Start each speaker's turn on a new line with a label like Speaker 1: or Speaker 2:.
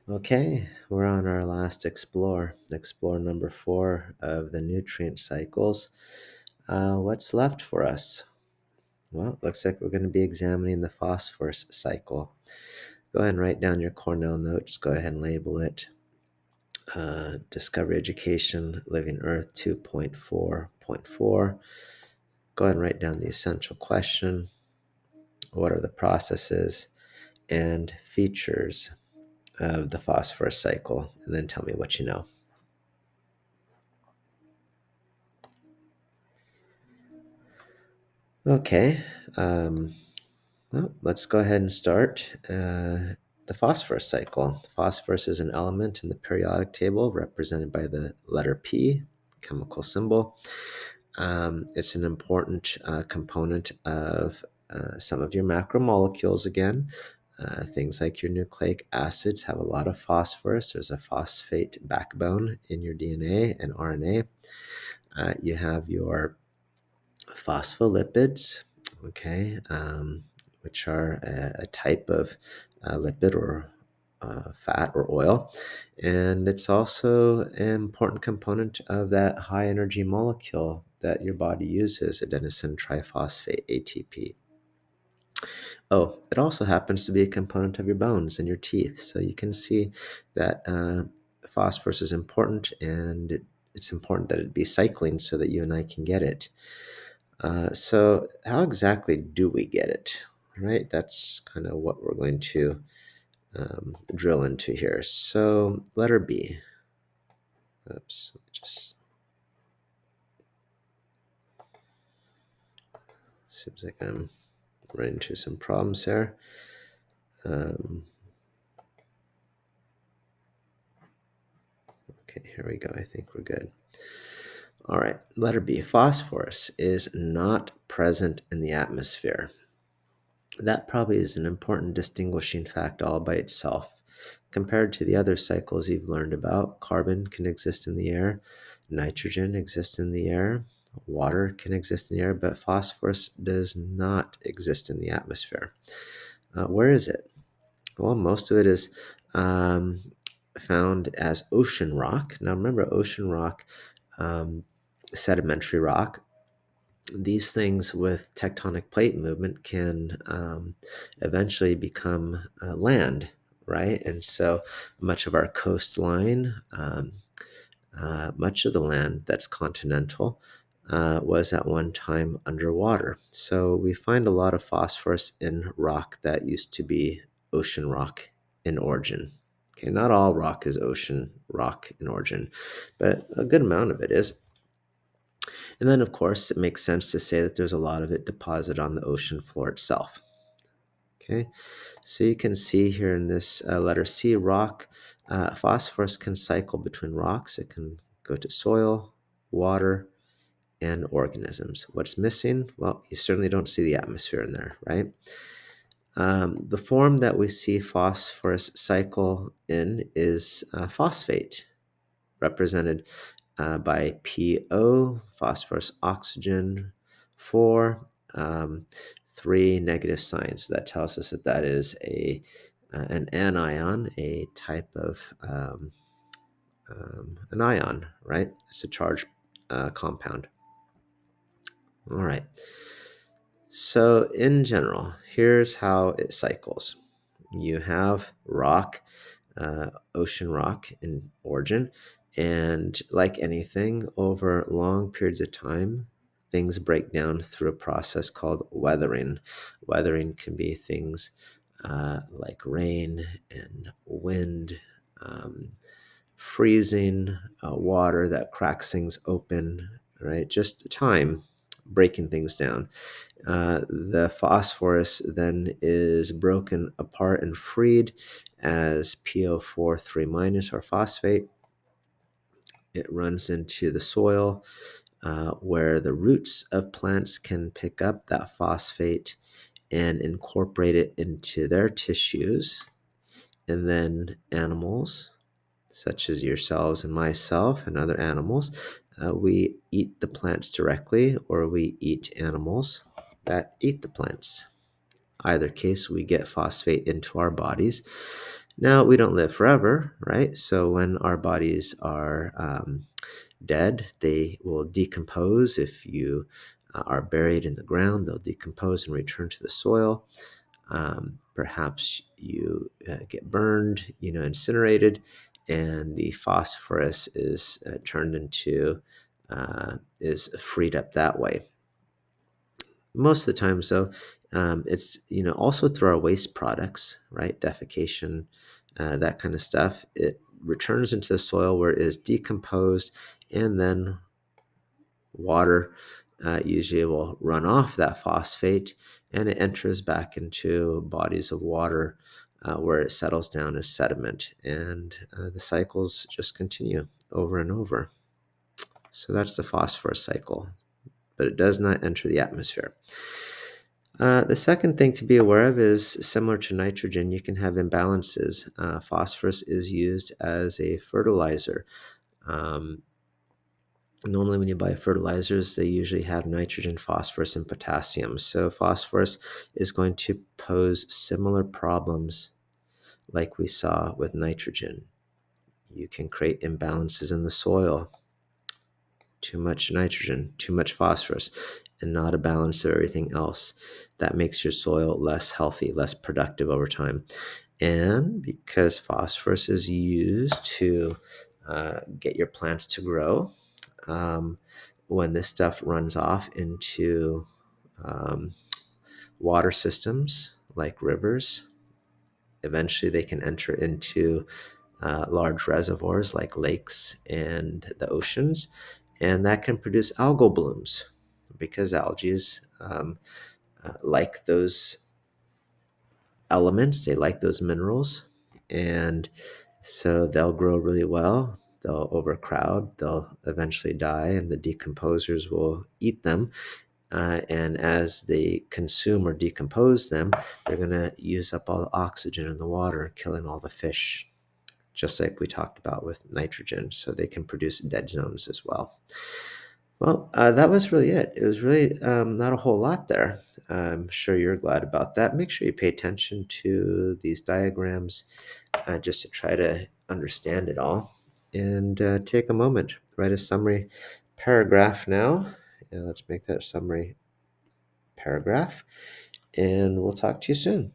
Speaker 1: Okay, we're on our last explore number 4 of the nutrient cycles. What's left for us? Well, it looks like we're going to be examining the phosphorus cycle. Go ahead and write down your Cornell notes. Go ahead and label it Discovery Education Living Earth 2.4.4. Go ahead and write down the essential question. What are the processes and features of the phosphorus cycle? And then tell me what you know. Okay, well, let's go ahead and start. The phosphorus cycle. Phosphorus is an element in the periodic table represented by the letter P, chemical symbol. It's an important component of some of your macromolecules again. Things like your nucleic acids have a lot of phosphorus. There's a phosphate backbone in your DNA and RNA. You have your phospholipids, okay, which are a type of lipid or fat or oil. And it's also an important component of that high energy molecule that your body uses, adenosine triphosphate, ATP. Oh, it also happens to be a component of your bones and your teeth. So you can see that phosphorus is important, and it's important that it be cycling so that you and I can get it. So how exactly do we get it? Right, that's kind of what we're going to drill into here. So letter B. Oops, just seems like I'm running into some problems there. Um, okay, here we go. I think we're good. All right, letter B. Phosphorus is not present in the atmosphere. That probably is an important distinguishing fact all by itself. Compared to the other cycles you've learned about, carbon can exist in the air, nitrogen exists in the air, water can exist in the air, but phosphorus does not exist in the atmosphere. Where is it? Well, most of it is um, found as ocean rock. Now, remember, ocean rock, um, sedimentary rock, these things with tectonic plate movement can eventually become land, right? And so much of our coastline, much of the land that's continental, was at one time underwater. So we find a lot of phosphorus in rock that used to be ocean rock in origin. Okay, not all rock is ocean rock in origin, but a good amount of it is. And then, of course, it makes sense to say that there's a lot of it deposited on the ocean floor itself. Okay, so you can see here in this letter C, rock, phosphorus can cycle between rocks. It can go to soil, water, and organisms. What's missing? Well, you certainly don't see the atmosphere in there, right? The form that we see phosphorus cycle in is phosphate, represented by PO, phosphorus oxygen, 4, um, 3 negative signs. So that tells us that that is an anion, a type of an ion, right? It's a charged compound. All right. So, in general, here's how it cycles. You have rock, ocean rock in origin, and like anything, over long periods of time, things break down through a process called weathering. Weathering can be things like rain and wind, um, freezing, water that cracks things open, right? Just time breaking things down. The phosphorus then is broken apart and freed as PO4 3 minus or phosphate. It runs into the soil where the roots of plants can pick up that phosphate and incorporate it into their tissues. And then animals, such as yourselves and myself and other animals, we eat the plants directly, or we eat animals that eat the plants. Either case, we get phosphate into our bodies. Now, we don't live forever, right? So when our bodies are dead, they will decompose. If you are buried in the ground, they'll decompose and return to the soil. Perhaps you get burned, incinerated, and the phosphorus is turned into, is freed up that way. Most of the time, so it's also through our waste products, right? Defecation, that kind of stuff. It returns into the soil where it is decomposed, and then water usually will run off that phosphate, and it enters back into bodies of water where it settles down as sediment, and the cycles just continue over and over. So that's the phosphorus cycle, but it does not enter the atmosphere. The second thing to be aware of is similar to nitrogen, you can have imbalances. Phosphorus is used as a fertilizer. Um, Normally, when you buy fertilizers, they usually have nitrogen, phosphorus, and potassium. So, phosphorus is going to pose similar problems like we saw with nitrogen. You can create imbalances in the soil, too much nitrogen, too much phosphorus, and not a balance of everything else. That makes your soil less healthy, less productive over time. And because phosphorus is used to get your plants to grow, um, when this stuff runs off into um, water systems like rivers, eventually they can enter into large reservoirs like lakes and the oceans, and that can produce algal blooms because algae like those elements, they like those minerals, and so they'll grow really well. They'll overcrowd, they'll eventually die, and the decomposers will eat them. And as they consume or decompose them, they're going to use up all the oxygen in the water, killing all the fish, just like we talked about with nitrogen. So they can produce dead zones as well. Well, that was really it. It was really not a whole lot there. I'm sure you're glad about that. Make sure you pay attention to these diagrams just to try to understand it all. And take a moment, write a summary paragraph now. And let's make that a summary paragraph. And we'll talk to you soon.